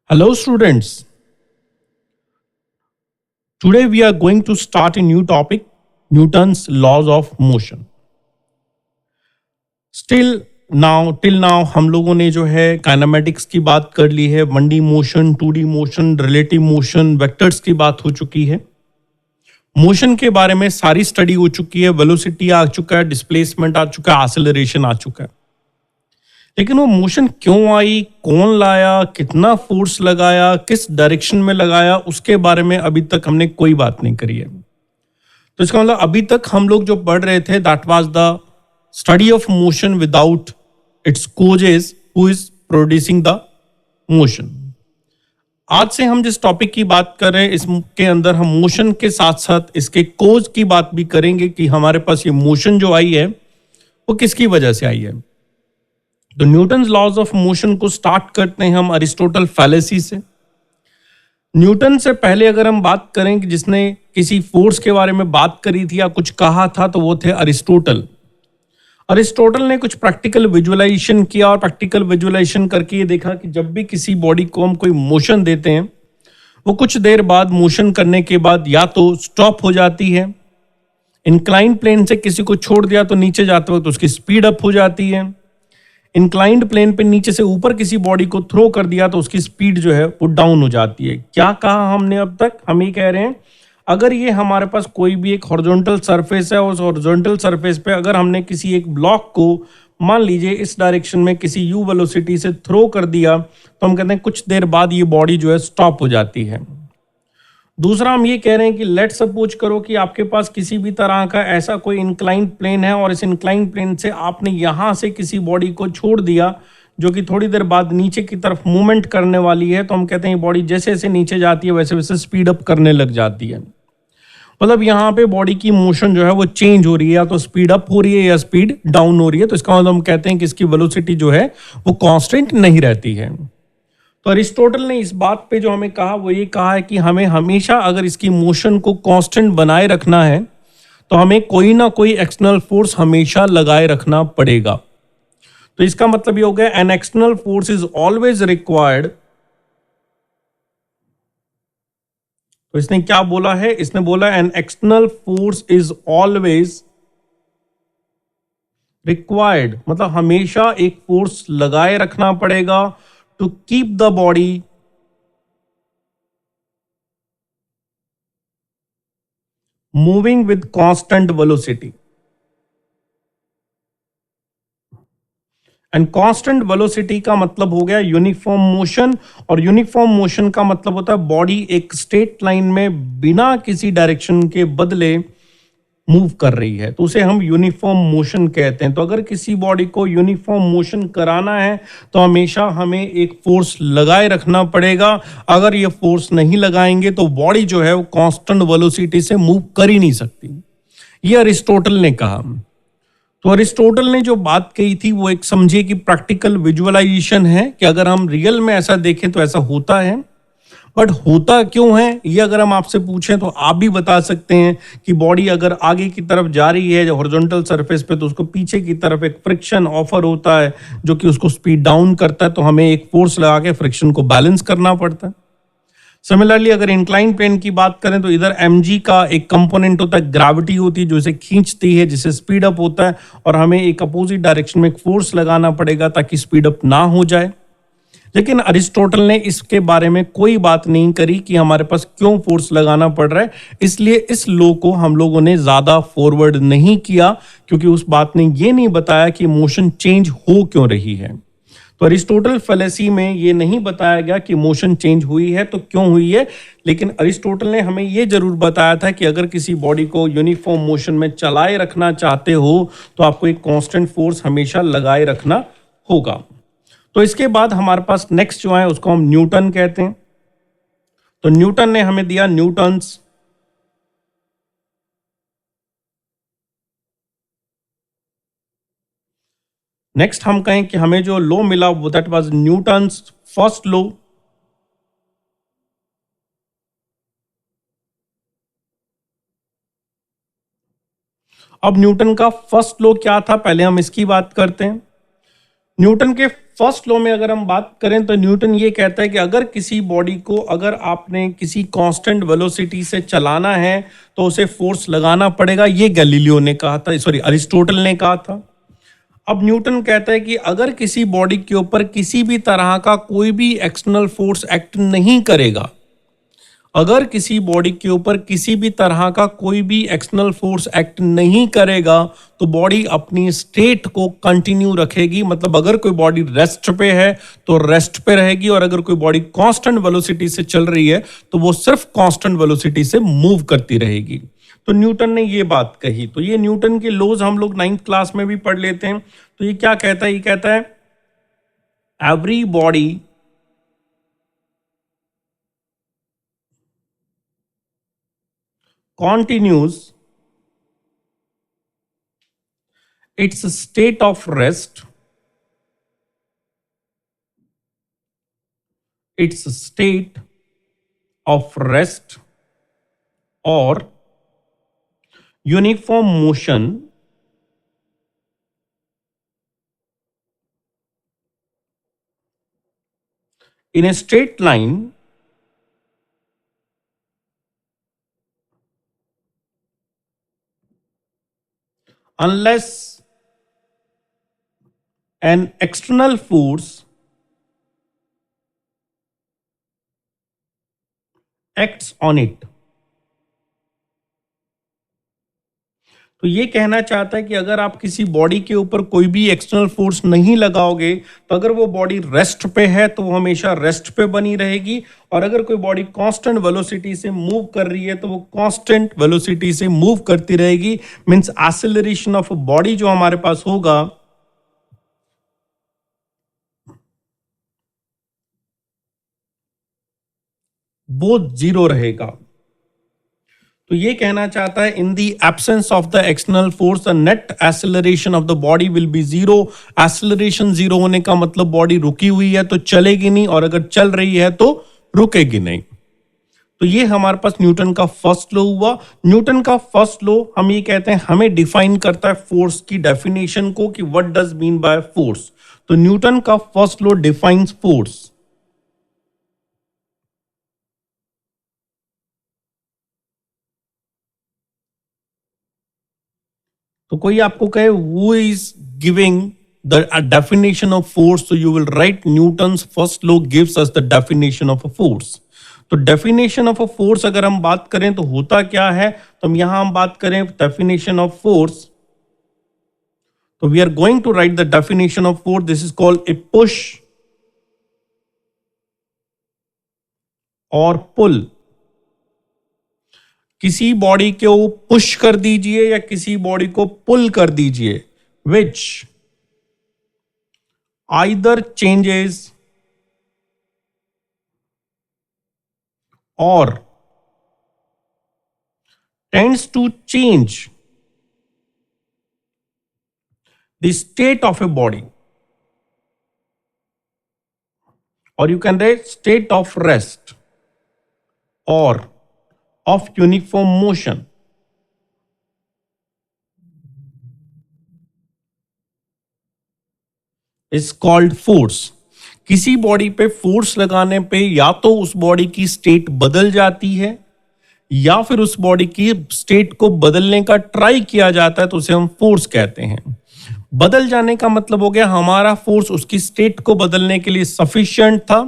Hello, students. Today we are going to start a new topic Newton's laws of motion. Till now हम लोगों ने जो है kinematics की बात कर ली है, 1D motion, 2D motion, relative motion, vectors की बात हो चुकी है. मोशन के बारे में सारी स्टडी हो चुकी है, वेलोसिटी आ चुका है, डिस्प्लेसमेंट आ चुका है, एक्सेलरेशन आ चुका है. लेकिन वो मोशन क्यों आई, कौन लाया, कितना फोर्स लगाया, किस डायरेक्शन में लगाया, उसके बारे में अभी तक हमने कोई बात नहीं करी है. तो इसका मतलब अभी तक हम लोग जो पढ़ रहे थे that was the study of motion without its causes who is producing the motion. आज से हम जिस टॉपिक की बात कर रहे हैं इसके अंदर हम मोशन के साथ साथ इसके कोज की बात भी करेंगे कि हमारे पास ये मोशन जो आई है वो किसकी वजह से आई है. तो न्यूटन्स लॉज ऑफ मोशन को स्टार्ट करते हैं हम अरिस्टोटल फैलेसी से. न्यूटन से पहले अगर हम बात करें कि जिसने किसी फोर्स के बारे में बात करी थी या कुछ कहा था तो वो थे अरिस्टोटल. अरिस्टोटल ने कुछ प्रैक्टिकल विजुअलाइजेशन किया और प्रैक्टिकल विजुअलाइजेशन करके ये देखा कि जब भी किसी बॉडी को हम कोई मोशन देते हैं वो कुछ देर बाद मोशन करने के बाद या तो स्टॉप हो जाती है, इंक्लाइंड प्लेन से किसी को छोड़ दिया तो नीचे जाते वक्त उसकी स्पीड अप हो जाती है, इंक्लाइंड प्लेन पे नीचे से ऊपर किसी बॉडी को थ्रो कर दिया तो उसकी स्पीड जो है वो डाउन हो जाती है. क्या कहा हमने अब तक, हम ये कह रहे हैं अगर ये हमारे पास कोई भी एक हॉरिजॉन्टल सरफेस है, उस हॉरिजॉन्टल सरफेस पे अगर हमने किसी एक ब्लॉक को मान लीजिए इस डायरेक्शन में किसी यू वेलोसिटी से थ्रो कर दिया तो हम कहते हैं कुछ देर बाद ये बॉडी जो है स्टॉप हो जाती है. दूसरा हम ये कह रहे हैं कि लेट सपोज करो कि आपके पास किसी भी तरह का ऐसा कोई इंक्लाइंड प्लेन है और इस इंक्लाइंड प्लेन से आपने यहाँ से किसी बॉडी को छोड़ दिया जो कि थोड़ी देर बाद नीचे की तरफ मूवमेंट करने वाली है, तो हम कहते हैं ये बॉडी जैसे जैसे नीचे जाती है वैसे वैसे स्पीड अप करने लग जाती है. मतलब यहाँ पे बॉडी की मोशन जो है वो चेंज हो रही है, या तो स्पीड अप हो रही है या स्पीड डाउन हो रही है. तो इसका मतलब हम कहते हैं कि इसकी वेलोसिटी जो है वो कांस्टेंट नहीं रहती है. तो अरिस्टोटल ने इस बात पे जो हमें कहा वो ये कहा है कि हमें हमेशा अगर इसकी मोशन को कांस्टेंट बनाए रखना है तो हमें कोई ना कोई एक्सटर्नल फोर्स हमेशा लगाए रखना पड़ेगा. तो इसका मतलब ये हो गया an external force is always required. तो इसने क्या बोला है, इसने बोला an external force is always required, मतलब हमेशा एक फोर्स लगाए रखना पड़ेगा to keep the body moving with constant velocity. And constant velocity का मतलब हो गया यूनिफॉर्म मोशन, और यूनिफॉर्म मोशन का मतलब होता है बॉडी एक स्ट्रेट लाइन में बिना किसी डायरेक्शन के बदले मूव कर रही है, तो उसे हम यूनिफॉर्म मोशन कहते हैं. तो अगर किसी बॉडी को यूनिफॉर्म मोशन कराना है तो हमेशा हमें एक फोर्स लगाए रखना पड़ेगा. अगर ये फोर्स नहीं लगाएंगे तो बॉडी जो है वो कांस्टेंट वेलोसिटी से मूव कर ही नहीं सकती. ये अरिस्टोटल ने कहा. तो अरिस्टोटल ने जो बात कही थी वो एक समझिए कि प्रैक्टिकल विजुअलाइजेशन है कि अगर हम रियल में ऐसा देखें तो ऐसा होता है. बट होता क्यों है ये अगर हम आपसे पूछें तो आप भी बता सकते हैं कि बॉडी अगर आगे की तरफ जा रही है हॉरिजॉन्टल सरफेस पे तो उसको पीछे की तरफ एक फ्रिक्शन ऑफर होता है जो कि उसको स्पीड डाउन करता है, तो हमें एक फोर्स लगा के फ्रिक्शन को बैलेंस करना पड़ता है. सिमिलरली अगर इंक्लाइन प्लेन की बात करें तो इधर mg का एक कंपोनेंट होता है, ग्रेविटी होती है जो इसे खींचती है जिससे स्पीड अप होता है, और हमें एक अपोजिट डायरेक्शन में एक फोर्स लगाना पड़ेगा ताकि स्पीड अप ना हो जाए. लेकिन अरिस्टोटल ने इसके बारे में कोई बात नहीं करी कि हमारे पास क्यों फोर्स लगाना पड़ रहा है, इसलिए इस लॉ को हम लोगों ने ज्यादा फॉरवर्ड नहीं किया क्योंकि उस बात ने ये नहीं बताया कि मोशन चेंज हो क्यों रही है. तो अरिस्टोटल फैलेसी में ये नहीं बताया गया कि मोशन चेंज हुई है तो क्यों हुई है, लेकिन अरिस्टोटल ने हमें ये जरूर बताया था कि अगर किसी बॉडी को यूनिफॉर्म मोशन में चलाए रखना चाहते हो तो आपको एक कांस्टेंट फोर्स हमेशा लगाए रखना होगा. तो इसके बाद हमारे पास नेक्स्ट जो है उसको हम न्यूटन कहते हैं. तो न्यूटन ने हमें दिया न्यूटन्स नेक्स्ट हम कहें कि हमें जो लॉ मिला वो that was Newton's first law. अब न्यूटन का फर्स्ट लॉ क्या था, पहले हम इसकी बात करते हैं. न्यूटन के फर्स्ट लॉ में अगर हम बात करें तो न्यूटन ये कहता है कि अगर किसी बॉडी को अगर आपने किसी कांस्टेंट वेलोसिटी से चलाना है तो उसे फोर्स लगाना पड़ेगा। ये गैलीलियो ने कहा था, सॉरी अरिस्टोटल ने कहा था। अब न्यूटन कहता है कि अगर किसी बॉडी के ऊपर किसी भी तरह का कोई भी एक्सटर्नल फोर्स एक्ट नहीं करेगा, अगर किसी बॉडी के ऊपर किसी भी तरह का कोई भी एक्सटर्नल फोर्स एक्ट नहीं करेगा तो बॉडी अपनी स्टेट को कंटिन्यू रखेगी। मतलब अगर कोई बॉडी रेस्ट पे है तो रेस्ट पे रहेगी, और अगर कोई बॉडी कांस्टेंट वेलोसिटी से चल रही है तो वो सिर्फ कांस्टेंट वेलोसिटी से मूव करती रहेगी। तो न्यूटन ने ये बात कही। तो ये न्यूटन के लॉज हम लोग 9th क्लास में भी पढ़ लेते हैं। तो ये क्या कहता है? ये कहता है every body continues its state of rest, its state of rest or uniform motion in a straight line unless an external force acts on it। तो ये कहना चाहता है कि अगर आप किसी बॉडी के ऊपर कोई भी एक्सटर्नल फोर्स नहीं लगाओगे तो अगर वो बॉडी रेस्ट पे है तो वो हमेशा रेस्ट पे बनी रहेगी, और अगर कोई बॉडी कांस्टेंट वेलोसिटी से मूव कर रही है तो वो कांस्टेंट वेलोसिटी से मूव करती रहेगी। मींस एक्सेलरेशन ऑफ बॉडी जो हमारे पास होगा वो जीरो रहेगा। तो ये कहना चाहता है in the absence of the external force the net acceleration of the body will be zero. Acceleration zero होने का मतलब बॉडी रुकी हुई है तो चलेगी नहीं, और अगर चल रही है तो रुकेगी नहीं। तो ये हमारे पास न्यूटन का फर्स्ट लॉ हुआ। न्यूटन का फर्स्ट लॉ हम ये कहते हैं हमें डिफाइन करता है फोर्स की डेफिनेशन को कि what does mean by force. तो न्यूटन का फर्स्ट लॉ डिफाइंस फोर्स। तो कोई आपको कहे who is giving the definition of force, तो you will write Newton's first law gives us the definition of a force. तो डेफिनेशन ऑफ अ फोर्स अगर हम बात करें तो होता क्या है, तो हम यहां हम बात करें डेफिनेशन ऑफ फोर्स। तो we are going to write the definition of force. This is called a push और पुल। किसी बॉडी को पुश कर दीजिए या किसी बॉडी को पुल कर दीजिए, विच आइदर चेंजेस और tends to change the state of a body, और you can write state of rest और of uniform motion is called force। किसी बॉडी पे फोर्स लगाने पे या तो उस बॉडी की स्टेट बदल जाती है या फिर उस बॉडी की स्टेट को बदलने का ट्राई किया जाता है, तो उसे हम फोर्स कहते हैं। बदल जाने का मतलब हो गया हमारा फोर्स उसकी स्टेट को बदलने के लिए सफिशिएंट था,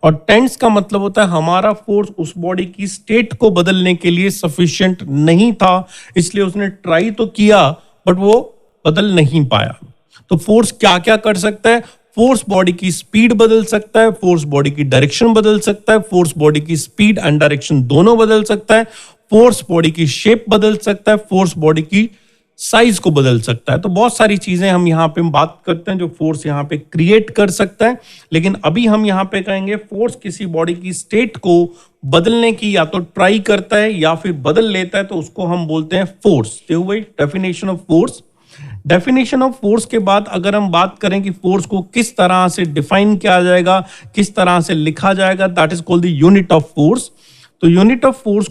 और टेंस का मतलब होता है हमारा फोर्स उस बॉडी की स्टेट को बदलने के लिए सफिशिएंट नहीं था, इसलिए उसने ट्राई तो किया बट वो बदल नहीं पाया। तो फोर्स क्या क्या कर सकता है? फोर्स बॉडी की स्पीड बदल सकता है, फोर्स बॉडी की डायरेक्शन बदल सकता है, फोर्स बॉडी की स्पीड एंड डायरेक्शन दोनों बदल सकता है, फोर्स बॉडी की शेप बदल सकता है, फोर्स बॉडी की साइज को बदल सकता है। तो बहुत सारी चीजें हम यहाँ पे बात करते हैं जो फोर्स यहाँ पे क्रिएट कर सकता है, लेकिन अभी हम यहाँ पे कहेंगे फोर्स किसी बॉडी की स्टेट को बदलने की या तो ट्राई करता है या फिर बदल लेता है, तो उसको हम बोलते हैं फोर्स। तो वही definition of force. Definition of force के बाद अगर हम बात करें कि फोर्स को किस तरह से डिफाइन किया जाएगा, किस तरह से लिखा जाएगा, that is called the unit of force. तो यूनिट ऑफ फोर्स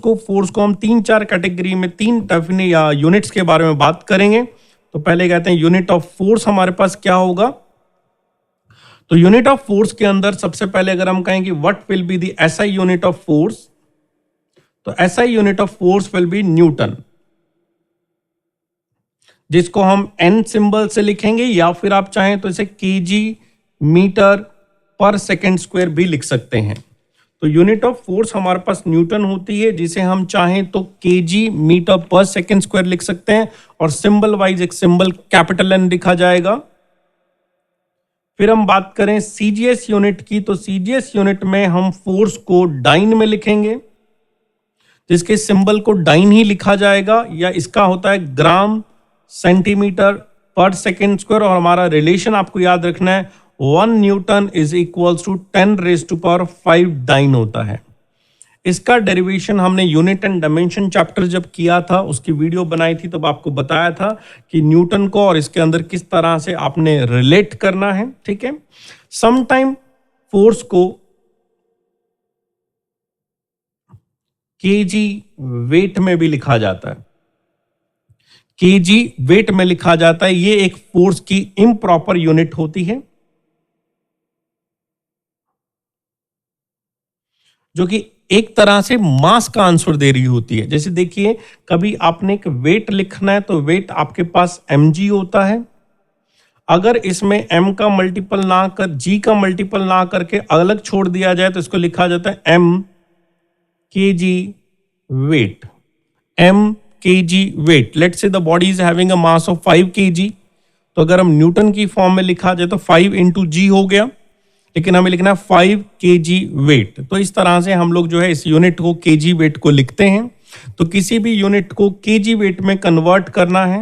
को हम 3-4 कैटेगरी में 3 डेफिनेट या यूनिट्स के बारे में बात करेंगे। तो पहले कहते हैं यूनिट ऑफ फोर्स हमारे पास क्या होगा? तो यूनिट ऑफ फोर्स के अंदर सबसे पहले अगर हम कहें कि what will be the SI unit of force, तो SI unit of force will be newton, जिसको हम एन सिंबल से लिखेंगे या फिर आप चाहें तो इसे केजी मीटर पर सेकेंड स्क्वायर भी लिख सकते हैं। तो यूनिट ऑफ फोर्स हमारे पास न्यूटन होती है, जिसे हम चाहें तो केजी मीटर पर सेकेंड स्क्वायर लिख सकते हैं, और सिंबल वाइज एक सिंबल कैपिटल एन लिखा जाएगा। फिर हम बात करें सीजीएस यूनिट की, तो सीजीएस यूनिट में हम फोर्स को डाइन में लिखेंगे, जिसके सिंबल को डाइन ही लिखा जाएगा, या इसका होता है ग्राम सेंटीमीटर पर सेकेंड स्क्वायर, और हमारा रिलेशन आपको याद रखना है 1 newton is equals to 10⁵ dyne होता है। इसका डेरिवेशन हमने यूनिट एंड डायमेंशन चैप्टर जब किया था, उसकी वीडियो बनाई थी, तब आपको बताया था कि न्यूटन को और इसके अंदर किस तरह से आपने रिलेट करना है। ठीक है, समटाइम फोर्स को केजी वेट में भी लिखा जाता है, केजी वेट में लिखा जाता है। ये एक फोर्स की इम्प्रॉपर यूनिट होती है, जो कि एक तरह से मास का आंसर दे रही होती है। जैसे देखिए, कभी आपने एक वेट लिखना है तो वेट आपके पास mg होता है। अगर इसमें m का मल्टीपल ना कर g का मल्टीपल ना करके अलग छोड़ दिया जाए तो इसको लिखा जाता है m kg weight, m kg weight. Let's say the body is having a mass of 5 kg, तो अगर हम न्यूटन की फॉर्म में लिखा जाए तो 5 × g हो गया, लेकिन हमें लिखना है 5 kg वेट। तो इस तरह से हम लोग जो है इस यूनिट को kg वेट को लिखते हैं। तो किसी भी यूनिट को kg वेट में कन्वर्ट करना है,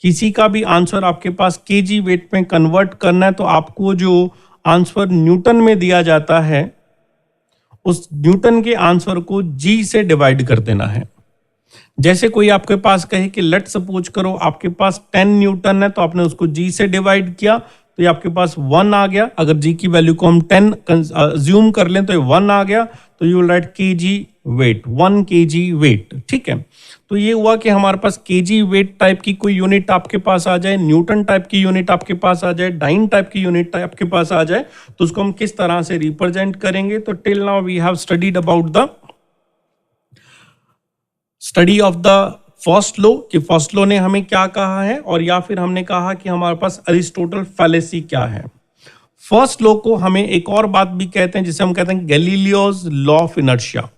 किसी का भी आंसर आपके पास kg वेट में कन्वर्ट करना है, तो आपको जो आंसर न्यूटन में दिया जाता है उस न्यूटन के आंसर को g से डिवाइड कर देना है। जैसे कोई आपके पास कहे कि लेट सपोज करो आपके पास 10 न्यूटन है, तो आपने उसको g से डिवाइड किया तो ये आपके पास 1 आ गया। अगर g की वैल्यू को हम 10 अज्यूम कर लें तो ये 1 आ गया, तो you will write kg weight, 1 kg weight. ठीक है, तो ये हुआ कि हमारे पास kg वेट टाइप की कोई यूनिट आपके पास आ जाए, न्यूटन टाइप की यूनिट आपके पास आ जाए, डाइन टाइप की यूनिट आपके पास आ जाए, तो उसको हम किस तरह से रिप्रेजेंट करेंगे। तो till now we have studied about the study of the first law, कि फर्स्ट लॉ ने हमें क्या कहा है, और या फिर हमने कहा कि हमारे पास अरिस्टोटल फैलेसी क्या है। फर्स्ट लॉ को हमें एक और बात भी कहते हैं, जिसे हम कहते हैं Galileo's law of inertia.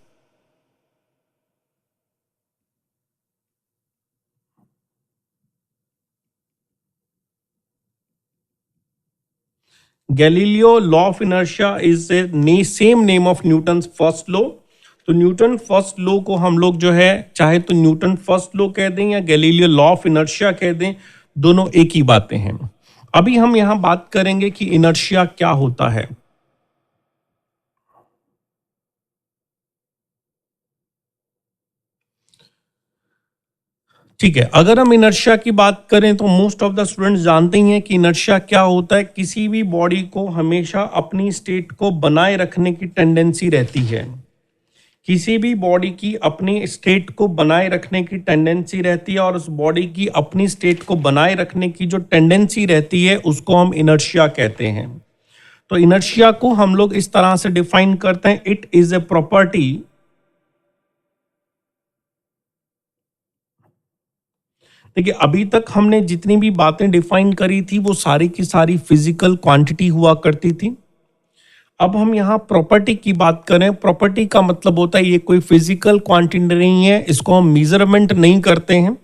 Galileo law of inertia is same name of Newton's first law. तो न्यूटन फर्स्ट लॉ को हम लोग जो है चाहे तो न्यूटन फर्स्ट लॉ कह दें या गैलीलियो लॉ ऑफ इनर्शिया कह दें, दोनों एक ही बातें हैं। अभी हम यहां बात करेंगे कि इनर्शिया क्या होता है। ठीक है, अगर हम इनर्शिया की बात करें तो मोस्ट ऑफ द स्टूडेंट्स जानते ही हैं कि इनर्शिया क्या होता है। किसी भी बॉडी को हमेशा अपनी स्टेट को बनाए रखने की टेंडेंसी रहती है, किसी भी बॉडी की अपनी स्टेट को बनाए रखने की टेंडेंसी रहती है, और उस बॉडी की अपनी स्टेट को बनाए रखने की जो टेंडेंसी रहती है उसको हम इनर्शिया कहते हैं। तो इनर्शिया को हम लोग इस तरह से डिफाइन करते हैं, इट इज ए प्रॉपर्टी देखिए, अभी तक हमने जितनी भी बातें डिफाइन करी थी वो सारी की सारी फिजिकल क्वांटिटी हुआ करती थी। अब हम यहाँ प्रॉपर्टी की बात करें, प्रॉपर्टी का मतलब होता है ये कोई फिजिकल क्वांटिटी नहीं है, इसको हम मेजरमेंट नहीं करते हैं।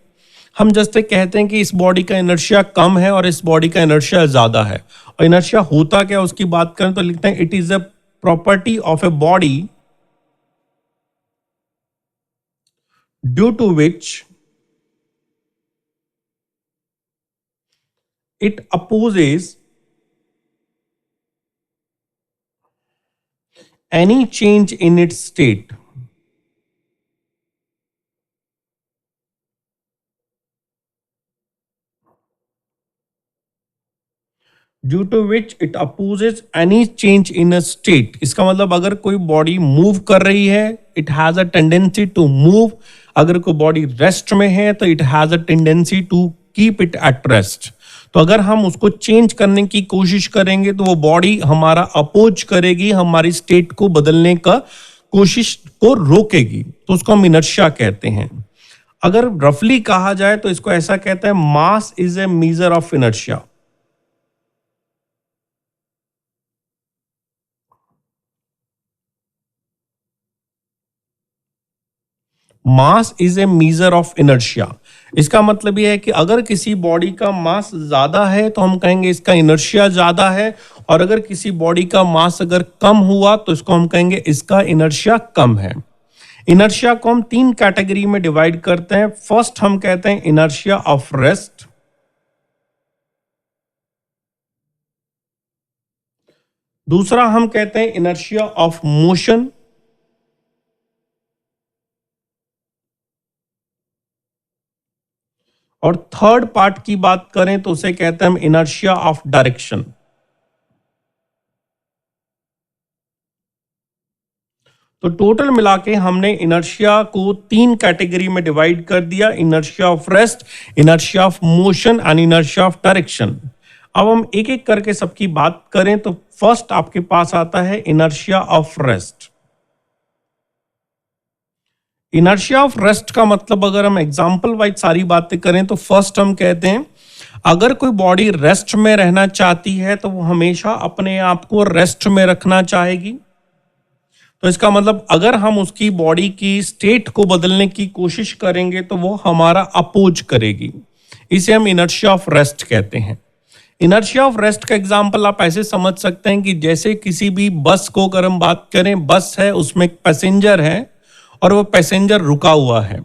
हम जस्ट कहते हैं कि इस बॉडी का इनर्शिया कम है और इस बॉडी का इनर्शिया ज्यादा है। और इनर्शिया होता क्या उसकी बात करें तो लिखते हैं it is a property of a body due to which it opposes any change in its state. Due to which it opposes any change in a state. इसका मतलब अगर कोई बॉडी मूव कर रही है, it has a tendency to move. अगर कोई body rest में है तो it has a tendency to keep it at rest. तो अगर हम उसको चेंज करने की कोशिश करेंगे तो वो बॉडी हमारा अपोज करेगी, हमारी स्टेट को बदलने का कोशिश को रोकेगी, तो उसको हम इनर्शिया कहते हैं। अगर रफली कहा जाए तो इसको ऐसा कहते हैं, mass is a measure of inertia. Mass is a measure of inertia. इसका मतलब यह है कि अगर किसी बॉडी का मास ज्यादा है तो हम कहेंगे इसका इनर्शिया ज्यादा है, और अगर किसी बॉडी का मास अगर कम हुआ तो इसको हम कहेंगे इसका इनर्शिया कम है। इनर्शिया को हम 3 कैटेगरी में डिवाइड करते हैं। फर्स्ट हम कहते हैं इनर्शिया ऑफ रेस्ट, दूसरा हम कहते हैं इनर्शिया ऑफ मोशन, और थर्ड पार्ट की बात करें तो उसे कहते हैं हम इनर्शिया ऑफ डायरेक्शन। तो टोटल मिला के हमने इनर्शिया को 3 कैटेगरी में डिवाइड कर दिया, inertia of rest, inertia of motion and inertia of direction. अब हम एक एक करके सबकी बात करें तो फर्स्ट आपके पास आता है inertia of rest. Inertia of rest का मतलब अगर हम एग्जांपल वाइज सारी बातें करें तो फर्स्ट हम कहते हैं अगर कोई बॉडी रेस्ट में रहना चाहती है तो वो हमेशा अपने आप को रेस्ट में रखना चाहेगी। तो इसका मतलब अगर हम उसकी बॉडी की स्टेट को बदलने की कोशिश करेंगे तो वो हमारा अपोज करेगी। इसे हम इनर्शिया ऑफ रेस्ट कहते हैं। इनर्शिया ऑफ रेस्ट का एग्जांपल आप ऐसे समझ सकते हैं कि जैसे किसी भी बस को अगर हम बात करें, बस है उसमें एक पैसेंजर है और वो पैसेंजर रुका हुआ है।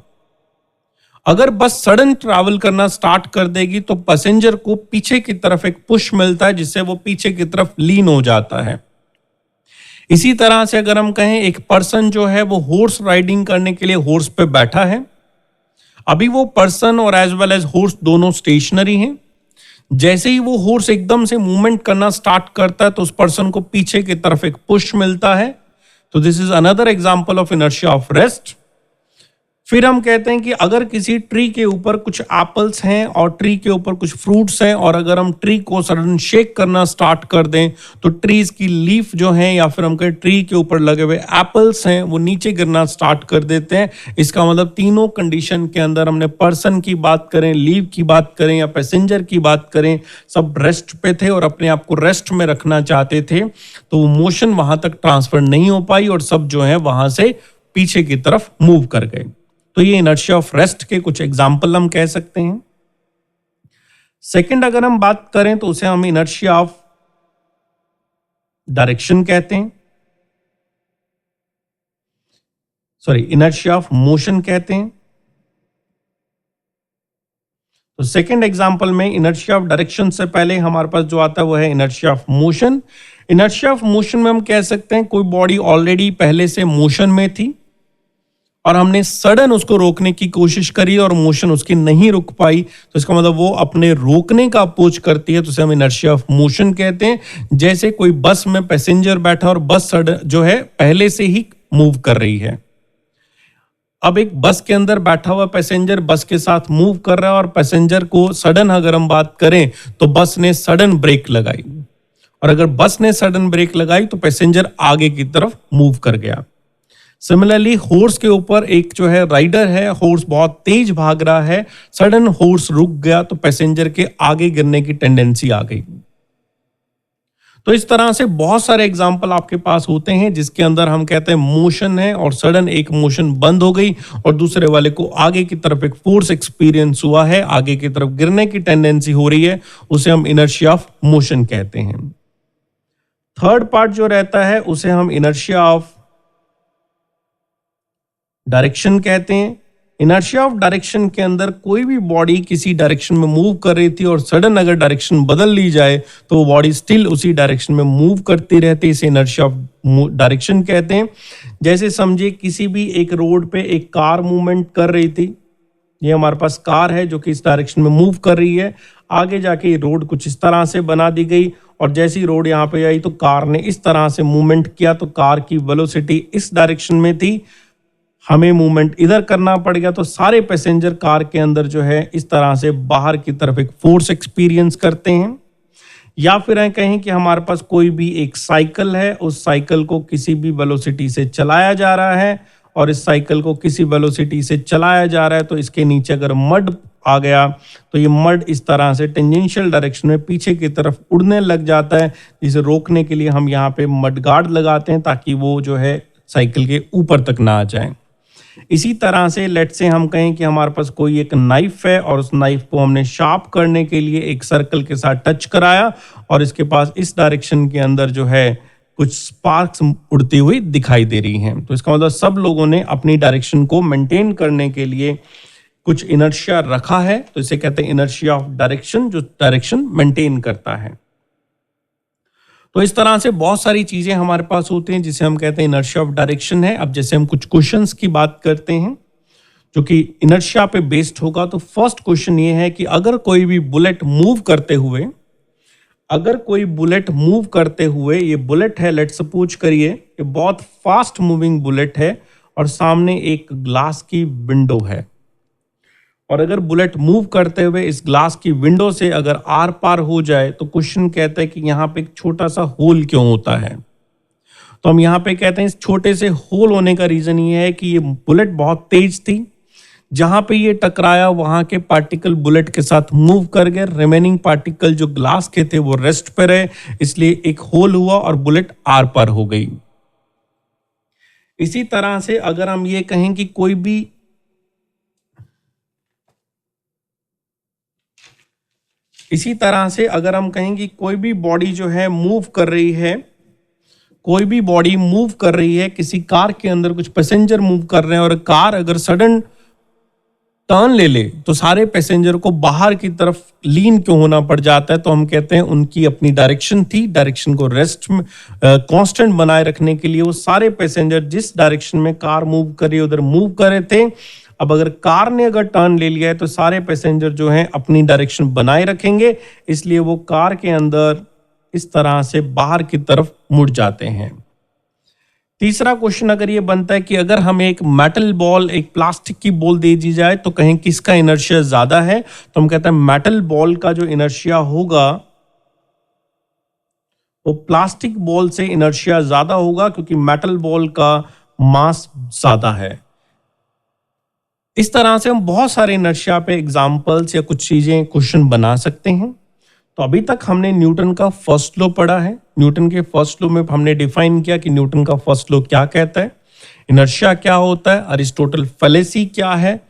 अगर बस सडन ट्रैवल करना स्टार्ट कर देगी तो पैसेंजर को पीछे की तरफ एक पुश मिलता है जिससे वो पीछे की तरफ लीन हो जाता है। इसी तरह से अगर हम कहें एक पर्सन जो है वो हॉर्स राइडिंग करने के लिए हॉर्स पे बैठा है, अभी वो पर्सन और एज वेल एज हॉर्स दोनों स्टेशनरी हैं। जैसे ही वो हॉर्स एकदम से मूवमेंट करना स्टार्ट करता है तो उस पर्सन को पीछे की तरफ एक पुश मिलता है। तो this is another example of inertia of rest. फिर हम कहते हैं कि अगर किसी ट्री के ऊपर कुछ एप्पल्स हैं और ट्री के ऊपर कुछ फ्रूट्स हैं और अगर हम ट्री को सडन शेक करना स्टार्ट कर दें तो ट्रीज की लीफ जो है या फिर हम कहें ट्री के ऊपर लगे हुए एप्पल्स हैं वो नीचे गिरना स्टार्ट कर देते हैं। इसका मतलब तीनों कंडीशन के अंदर हमने पर्सन की बात करें, लीव की बात करें या पैसेंजर की बात करें, सब रेस्ट पे थे और अपने आप को रेस्ट में रखना चाहते थे, तो वो मोशन वहां तक ट्रांसफर नहीं हो पाई और सब जो है वहां से पीछे की तरफ मूव कर गए। तो ये इनर्शिया ऑफ रेस्ट के कुछ एग्जाम्पल हम कह सकते हैं। सेकंड अगर हम बात करें तो उसे हम इनर्शिया ऑफ डायरेक्शन कहते हैं, इनर्शिया ऑफ मोशन कहते हैं। तो सेकंड एग्जाम्पल में इनर्शिया ऑफ डायरेक्शन से पहले हमारे पास जो आता है वो है inertia of motion. Inertia of motion में हम कह सकते हैं कोई बॉडी ऑलरेडी पहले से मोशन में थी और हमने सडन उसको रोकने की कोशिश करी और मोशन उसकी नहीं रुक पाई, तो इसका मतलब वो अपने रोकने का अपोज करती है, तो इसे हम इनर्शिया ऑफ मोशन कहते हैं। जैसे कोई बस में पैसेंजर बैठा और बस सडन जो है पहले से ही मूव कर रही है। अब एक बस के अंदर बैठा हुआ पैसेंजर बस के साथ मूव कर रहा है और पैसेंजर को सडन अगर हम बात करें तो बस ने सडन ब्रेक लगाई, और अगर बस ने सडन ब्रेक लगाई तो पैसेंजर आगे की तरफ मूव कर गया। सिमिलरली हॉर्स के ऊपर एक जो है राइडर है, हॉर्स बहुत तेज भाग रहा है, सडन हॉर्स रुक गया तो पैसेंजर के आगे गिरने की टेंडेंसी आ गई। तो इस तरह से बहुत सारे एग्जाम्पल आपके पास होते हैं जिसके अंदर हम कहते हैं मोशन है और सडन एक मोशन बंद हो गई और दूसरे वाले को आगे की तरफ एक फोर्स एक्सपीरियंस हुआ है, आगे की तरफ गिरने की टेंडेंसी हो रही है, उसे हम इनर्शिया ऑफ मोशन कहते हैं। थर्ड पार्ट जो रहता है उसे हम इनर्शिया ऑफ डायरेक्शन कहते हैं। इनर्शिया ऑफ डायरेक्शन के अंदर कोई भी बॉडी किसी डायरेक्शन में मूव कर रही थी और सडन अगर डायरेक्शन बदल ली जाए तो वो बॉडी स्टिल उसी डायरेक्शन में मूव करती रहती है, इसे इनर्शिया ऑफ डायरेक्शन कहते हैं। जैसे समझिए किसी भी एक रोड पे एक कार मूवमेंट कर रही थी, ये हमारे पास कार है जो कि इस डायरेक्शन में मूव कर रही है, आगे जाके ये रोड कुछ इस तरह से बना दी गई और जैसी रोड यहाँ पे आई तो कार ने इस तरह से मूवमेंट किया, तो कार की वेलोसिटी इस डायरेक्शन में थी। हमें मूवमेंट इधर करना पड़ गया तो सारे पैसेंजर कार के अंदर जो है इस तरह से बाहर की तरफ एक फोर्स एक्सपीरियंस करते हैं। या फिर हम कहें कि हमारे पास कोई भी एक साइकिल है, उस साइकिल को किसी भी वेलोसिटी से चलाया जा रहा है और इस साइकिल को किसी वेलोसिटी से चलाया जा रहा है, तो इसके नीचे अगर मड आ गया तो ये मड इस तरह से टेंजेंशियल डायरेक्शन में पीछे की तरफ उड़ने लग जाता है, जिसे रोकने के लिए हम यहाँ पे मड गार्ड लगाते हैं ताकि वो जो है साइकिल के ऊपर तक ना आ जाए। इसी तरह से लेट से हम कहें कि हमारे पास कोई एक नाइफ है और उस नाइफ को हमने शार्प करने के लिए एक सर्कल के साथ टच कराया और इसके पास इस डायरेक्शन के अंदर जो है कुछ स्पार्क्स उड़ती हुई दिखाई दे रही हैं। तो इसका मतलब सब लोगों ने अपनी डायरेक्शन को मेंटेन करने के लिए कुछ इनर्शिया रखा है, तो इसे कहते हैं इनर्शिया ऑफ डायरेक्शन, जो डायरेक्शन मेंटेन करता है। तो इस तरह से बहुत सारी चीजें हमारे पास होती हैं जिसे हम कहते हैं इनर्शिया ऑफ डायरेक्शन है। अब जैसे हम कुछ क्वेश्चंस की बात करते हैं जो कि इनर्शिया पे बेस्ड होगा, तो फर्स्ट क्वेश्चन ये है कि अगर कोई भी बुलेट मूव करते हुए ये बुलेट है, लेट सपोज करिए ये बहुत फास्ट मूविंग बुलेट है और सामने एक ग्लास की विंडो है, और अगर बुलेट मूव करते हुए इस ग्लास की विंडो से अगर आर पार हो जाए तो क्वेश्चन कहता है कि यहाँ पे एक छोटा सा होल क्यों होता है। तो हम यहाँ पे कहते हैं इस छोटे से होल होने का रीजन ये है कि ये बुलेट बहुत तेज थी, जहां पे ये टकराया वहां के पार्टिकल बुलेट के साथ मूव कर गए, रिमेनिंग पार्टिकल जो ग्लास के थे वो रेस्ट पे रहे, इसलिए एक होल हुआ और बुलेट आर पार हो गई। इसी तरह से अगर हम ये कहें कि कोई भी बॉडी जो है मूव कर रही है, किसी कार के अंदर कुछ पैसेंजर मूव कर रहे हैं और कार अगर सडन टर्न ले ले तो सारे पैसेंजर को बाहर की तरफ लीन क्यों होना पड़ जाता है, तो हम कहते हैं उनकी अपनी डायरेक्शन थी, डायरेक्शन को रेस्ट में कांस्टेंट बनाए रखने के लिए वो सारे पैसेंजर जिस डायरेक्शन में कार मूव कर रही है उधर मूव कर रहे थे। अब अगर कार ने अगर टर्न ले लिया है तो सारे पैसेंजर जो हैं अपनी डायरेक्शन बनाए रखेंगे, इसलिए वो कार के अंदर इस तरह से बाहर की तरफ मुड़ जाते हैं। तीसरा क्वेश्चन अगर ये बनता है कि अगर हमें एक मेटल बॉल, एक प्लास्टिक की बॉल दे दी जाए तो कहें किसका इनर्शिया ज्यादा है, तो हम कहते हैं मेटल बॉल का जो इनर्शिया होगा वो प्लास्टिक बॉल से इनर्शिया ज्यादा होगा, क्योंकि मेटल बॉल का मास ज्यादा है। इस तरह से हम बहुत सारे इनर्शिया पे एग्जाम्पल्स या कुछ चीजें क्वेश्चन बना सकते हैं। तो अभी तक हमने न्यूटन का फर्स्ट लॉ पढ़ा है। न्यूटन के फर्स्ट लॉ में हमने डिफाइन किया कि न्यूटन का फर्स्ट लॉ क्या कहता है, इनर्शिया क्या होता है, अरिस्टोटल फैलेसी क्या है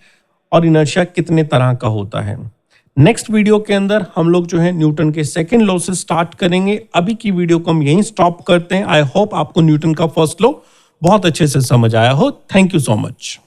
और इनर्शिया कितने तरह का होता है। नेक्स्ट वीडियो के अंदर हम लोग जो है न्यूटन के सेकंड लॉ से स्टार्ट करेंगे। अभी की वीडियो को हम यहीं स्टॉप करते हैं। आई होप आपको न्यूटन का फर्स्ट लॉ बहुत अच्छे से समझ आया हो। Thank you so much.